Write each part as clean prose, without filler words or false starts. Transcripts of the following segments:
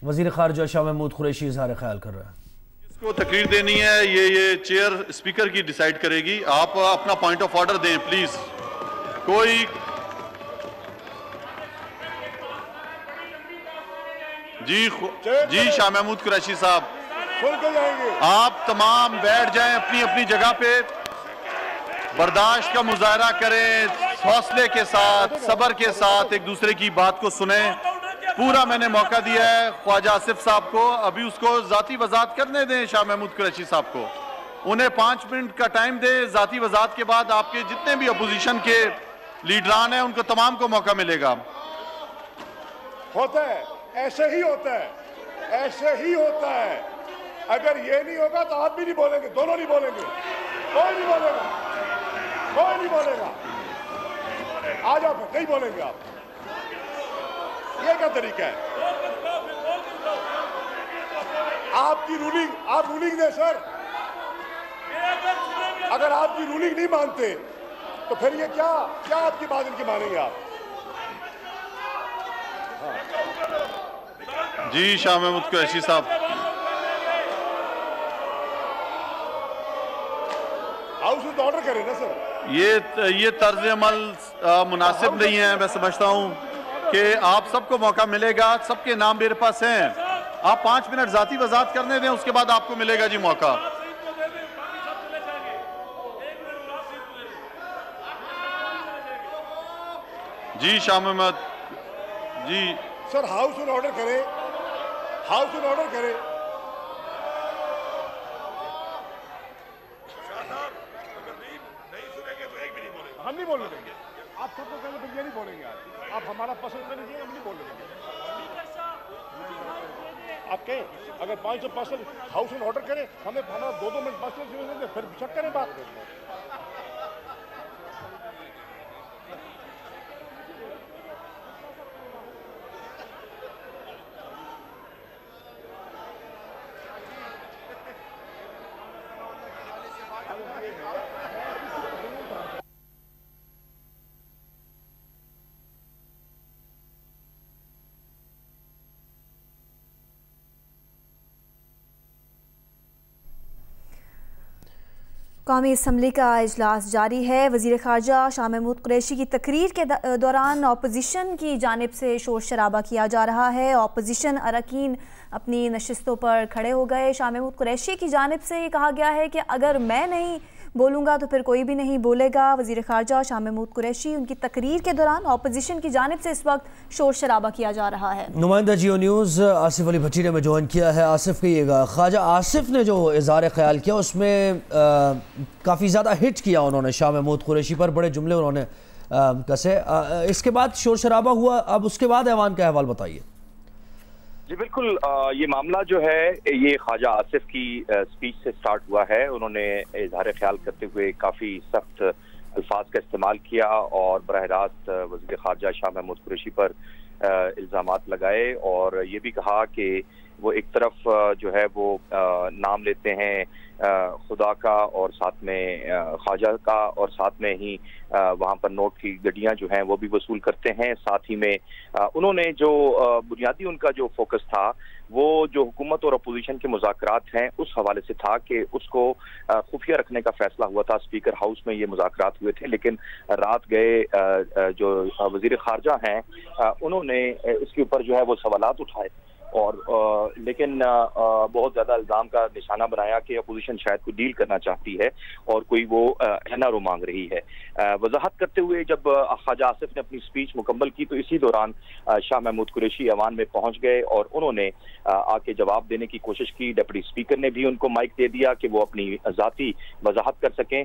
वज़ीर ख़ारिजा शाह महमूद कुरैशी इज़हार ख्याल कर रहा है। इसको तकरीर देनी है, ये चेयर स्पीकर की डिसाइड करेगी। आप अपना पॉइंट ऑफ ऑर्डर दें प्लीज। कोई जी शाह महमूद कुरैशी साहब, आप तमाम बैठ जाएं अपनी अपनी जगह पे। बर्दाश्त का मुजाहरा करें, हौसले के साथ, सब्र के साथ एक दूसरे की बात को सुने। पूरा मैंने मौका दिया है ख्वाजा आसिफ साहब को, अभी उसको जाती वजात करने दें शाह महमूद कुरैशी साहब को। उन्हें 5 मिनट का टाइम दें। जाती वजात के बाद आपके जितने भी अपोजिशन के लीडरान हैं उनको तमाम को मौका मिलेगा। होता है, ऐसे ही होता है, ऐसे ही होता है। अगर ये नहीं होगा तो आप भी नहीं बोलेंगे, दोनों नहीं बोलेंगे, कोई नहीं बोलेगा, कोई नहीं बोलेगा। आ जाओ फिर, नहीं बोलेंगे आप। ये क्या तरीका है? आपकी रूलिंग, आप रूलिंग दें सर। अगर आपकी रूलिंग नहीं मानते तो फिर ये क्या क्या आपकी बात इनकी मानेंगे आप? जी शाह महमूद कुरैशी साहब, हाउस ऑर्डर करें ना सर। ये तर्ज अमल मुनासिब नहीं है। मैं समझता हूं कि आप सबको मौका मिलेगा, सबके नाम मेरे पास हैं। आप 5 मिनट जाती वजात करने दें, उसके बाद आपको मिलेगा जी मौका। जी शाह महमूद जी सर, हाउस ऑर्डर करें, हाउस ऑर्डर करें। हम नहीं बोलने देंगे। आप सबको कहेंगे तो ये नहीं बोलेंगे। आप हमारा पसंद कर लीजिए, हम नहीं बोलने देंगे। आप कहें अगर 500% हाउस ऑर्डर करें, हमें हमारा 2-2 मिनट बस फिर शक करें बात। कौमी असम्बली का इजलास जारी है। वज़ीर ख़ारिजा शाह महमूद कुरैशी की तकरीर के दौरान अपोजिशन की जानिब से शोर शराबा किया जा रहा है। अपोजिशन अरकान अपनी नशिस्तों पर खड़े हो गए। शाह महमूद कुरैशी की जानिब से ये कहा गया है कि अगर मैं नहीं बोलूँगा तो फिर कोई भी नहीं बोलेगा। वज़ीर ख़ारिजा शाह महमूद कुरैशी उनकी तकरीर के दौरान अपोजिशन की जानिब से इस वक्त शोर शराबा किया जा रहा है। नुमाइंदा जियो न्यूज़ आसिफ अली भट्टी ने में ज्वाइन किया है। आसिफ, कहिएगा, ख्वाजा आसिफ ने जो इज़हार ख्याल किया उसमें काफ़ी ज़्यादा हिट किया उन्होंने शाह महमूद कुरैशी पर, बड़े जुमले उन्होंने कसे। इसके बाद शोर शराबा हुआ, अब उसके बाद ऐवान का अहवाल बताइए। जी बिल्कुल, ये मामला जो है ये ख्वाजा आसिफ की स्पीच से स्टार्ट हुआ है। उन्होंने इजहार ख्याल करते हुए काफ़ी सख्त अल्फाज का इस्तेमाल किया और बरह रास्त वज़ीर ख़ारिजा शाह महमूद कुरैशी पर इल्ज़ामात लगाए और ये भी कहा कि वो एक तरफ जो है वो नाम लेते हैं खुदा का और साथ में ख्वाजा का, और साथ में ही वहाँ पर नोट की गड्डियाँ जो हैं वो भी वसूल करते हैं। साथ ही में उन्होंने जो बुनियादी उनका जो फोकस था वो जो हुकूमत और अपोजिशन के मुज़ाकरात हैं उस हवाले से था कि उसको खुफिया रखने का फैसला हुआ था। स्पीकर हाउस में ये मुज़ाकरात हुए थे, लेकिन रात गए जो वज़ीर ख़ारिजा हैं उन्होंने इसके ऊपर जो है वो सवालात उठाए और लेकिन बहुत ज़्यादा इल्ज़ाम का निशाना बनाया कि अपोजिशन शायद कोई डील करना चाहती है और कोई वो एनआरओ मांग रही है। वजाहत करते हुए जब ख्वाजा आसिफ ने अपनी स्पीच मुकम्मल की तो इसी दौरान शाह महमूद कुरैशी ऐवान में पहुंच गए और उन्होंने आके जवाब देने की कोशिश की। डिप्टी स्पीकर ने भी उनको माइक दे दिया कि वो अपनी ज़ाती वजाहत कर सकें,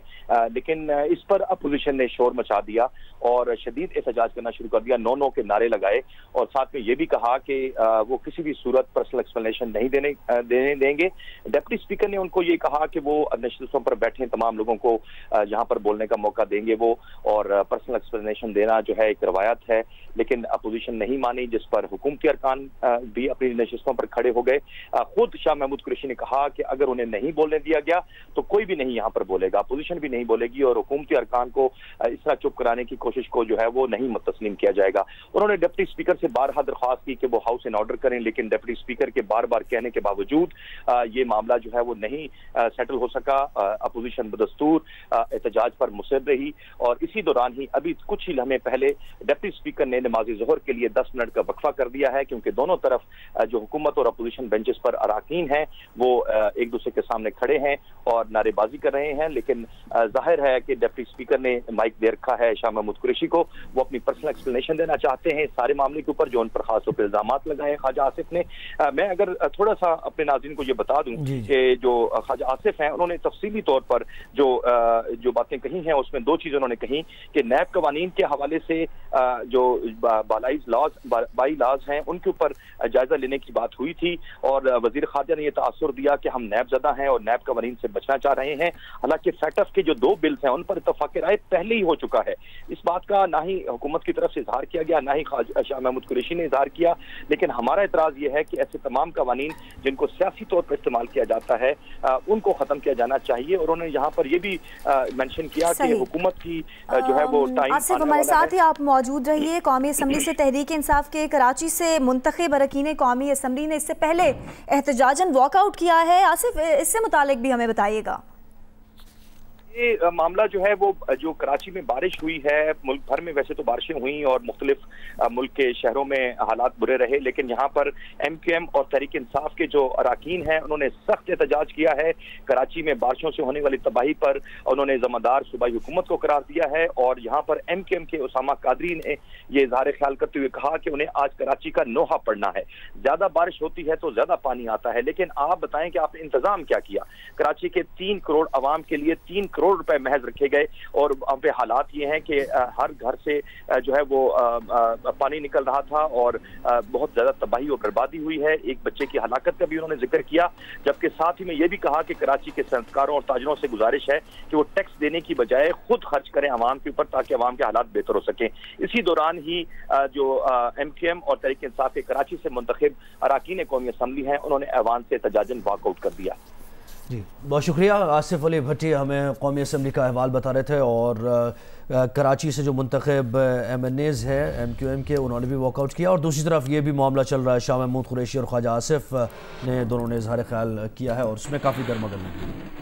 लेकिन इस पर अपोजिशन ने शोर मचा दिया और शदीद एहतजाज करना शुरू कर दिया, नो के नारे लगाए और साथ में ये भी कहा कि वो किसी भी सूरत पर्सनल एक्सप्लेनेशन नहीं देने देंगे। डिप्टी स्पीकर ने उनको ये कहा कि वो नशिस्तों पर बैठे तमाम लोगों को यहाँ पर बोलने का मौका देंगे वो, और पर्सनल एक्सप्लेनेशन देना जो है एक रवायत है, लेकिन अपोजिशन नहीं मानी, जिस पर हुकूमती अरकान भी अपनी नशिस्तों पर खड़े हो गए। खुद शाह महमूद कुरैशी ने कहा कि अगर उन्हें नहीं बोलने दिया गया तो कोई भी नहीं यहाँ पर बोलेगा, अपोजिशन भी नहीं बोलेगी और हुकूमती अरकान को इस तरह चुप कराने की कोशिश को जो है वो नहीं तस्लीम किया जाएगा। उन्होंने डिप्टी स्पीकर से बारहा दरख्वास्त की कि वो हाउस इन ऑर्डर करें, लेकिन डिप्टी स्पीकर स्पीकर के बार बार कहने के बावजूद ये मामला जो है वो नहीं सेटल हो सका। अपोजिशन बदस्तूर एहतजाज पर मुसर रही और इसी दौरान ही अभी कुछ ही लम्हे पहले डिप्टी स्पीकर ने नमाज़ी ज़ोहर के लिए 10 मिनट का वक्फा कर दिया है, क्योंकि दोनों तरफ जो हुकूमत और अपोजिशन बेंचेस पर अराकीन हैं वो एक दूसरे के सामने खड़े हैं और नारेबाजी कर रहे हैं। लेकिन जाहिर है कि डिप्टी स्पीकर ने माइक दे रखा है शाह महमूद कुरैशी को, वो अपनी पर्सनल एक्सप्लेनेशन देना चाहते हैं सारे मामले के ऊपर जो उन पर खास तौर पर इल्जाम लगाए ख्वाजा आसिफ ने। मैं अगर थोड़ा सा अपने नाज़रीन को ये बता दूं कि जो ख्वाजा आसिफ हैं उन्होंने तफसीली तौर पर जो बातें कही हैं उसमें दो चीजें उन्होंने कही कि नैब कवानीन के हवाले से जो बाई लॉज हैं उनके ऊपर जायजा लेने की बात हुई थी और वजीर खारजा ने यह तासुर दिया कि हम नैब ज़दा हैं और नैब कवानीन से बचना चाह रहे हैं। हालांकि फैटफ के जो 2 बिल्स हैं उन पर इत्तफाक राय पहले ही हो चुका है। इस बात का ना ही हुकूमत की तरफ से इजहार किया गया, ना ही शाह महमूद कुरैशी ने इजहार किया, लेकिन हमारा एतराज यह है कि ऐसे तमाम कवानीन जिनको सियासी तौर पर इस्तेमाल किया जाता है उनको खत्म किया जाना चाहिए। और उन्होंने यहाँ पर यह भी मेंशन किया कि हुकूमत की जो है वो टाइम आसिफ हमारे साथ ही आप मौजूद रहिए। कौमी असम्बली से तहरीक इंसाफ के कराची से मुंतखब अरकान कौमी असम्बली ने इससे पहले एहतजाजन वॉकआउट किया है। आसिफ, इससे मुतालिक भी हमें बताइएगा। ये मामला जो है वो जो कराची में बारिश हुई है, मुल्क भर में वैसे तो बारिशें हुई और मुख्तलिफ मुल्क के शहरों में हालात बुरे रहे, लेकिन यहाँ पर MQM और तहरीक इंसाफ के जो अरकान हैं उन्होंने सख्त एहतजाज किया है। कराची में बारिशों से होने वाली तबाही पर उन्होंने ज़िम्मेदार सूबाई हुकूमत को करार दिया है और यहाँ पर MQM के उसामा कादरी ने ये इजहार ख्याल करते हुए कहा कि उन्हें आज कराची का नोहा पड़ना है। ज्यादा बारिश होती है तो ज्यादा पानी आता है, लेकिन आप बताएं कि आपने इंतजाम क्या किया। कराची के 3 करोड़ आवाम के लिए 3 करोड़ रुपए महज रखे गए और वहाँ पे हालात ये हैं कि हर घर से जो है वो पानी निकल रहा था और बहुत ज्यादा तबाही और बर्बादी हुई है। एक बच्चे की हलाकत का भी उन्होंने जिक्र किया, जबकि साथ ही में ये भी कहा कि कराची के सनतकारों और ताजरों से गुजारिश है कि वो टैक्स देने की बजाय खुद खर्च करें आवाम के ऊपर ताकि आवाम के हालात बेहतर हो सकें। इसी दौरान ही जो MQM और तहरीक इंसाफ के कराची से मुंतखब अरकान कौमी असम्बली हैं उन्होंने ऐवान से एहतजाजन वॉकआउट कर दिया। जी, बहुत शुक्रिया। आसिफ अली भट्टी हमें कौमी असम्बली का अहवाल बता रहे थे और कराची से जो मुंतखब MNAs है MQM के उन्होंने भी वॉकआउट किया और दूसरी तरफ ये भी मामला चल रहा है शाह महमूद कुरैशी और ख्वाजा आसिफ ने दोनों ने इजहार ख्याल किया है और उसमें काफ़ी गर्मागर्मी।